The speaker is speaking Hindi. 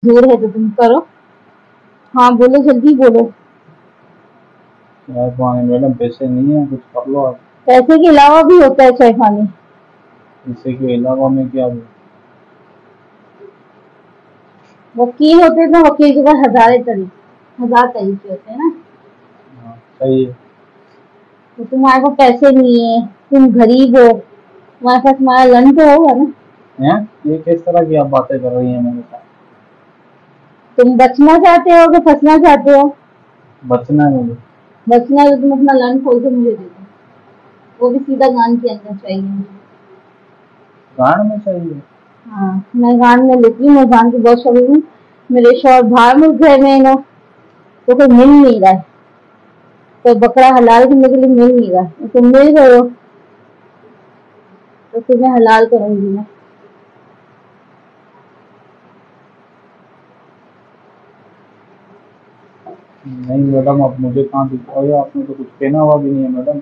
दूर है तो तुम करो। हाँ बोलो, जल्दी बोलो। चाय पानी मैडम पैसे नहीं है, कुछ कर लो आप। पैसे के अलावा भी होता है चाय पानी। पैसे के अलावा मैं क्या दूँ? वकील होते हैं तो वकील के पास हजार तरीके होते हैं ना। हाँ सही है। तो तुम्हारे पास पैसे नहीं है, तुम गरीब हो, तुम्हारे पास तुम्हारा लन तो होगा ना। हैं? ये किस तरह की आप बातें कर रही हैं मेरे साथ? तुम बचना चाहते हो कि फंसना चाहते हो? बचना है मुझे। बचना है तो तुम अपना लन खोल के मुझे दे दो, वो भी सीधा गान के अंदर चाहिए मुझे। गाड़ में चाहिए? हाँ, मैं गान में लेती हूँ, मैं गान की बहुत शौकीन हूँ। मेरे शौहर बाहर मुल्क गए में नो, तो कोई मिल नहीं रहा है, तो बकरा हलाल करने के लिए मिल नहीं रहा है, तुम मिल गए हो तो फिर मैं हलाल करूंगी मैं। नहीं मैडम, आप मुझे कहाँ दिखाओ, आपने तो कुछ पहना हुआ भी नहीं है मैडम।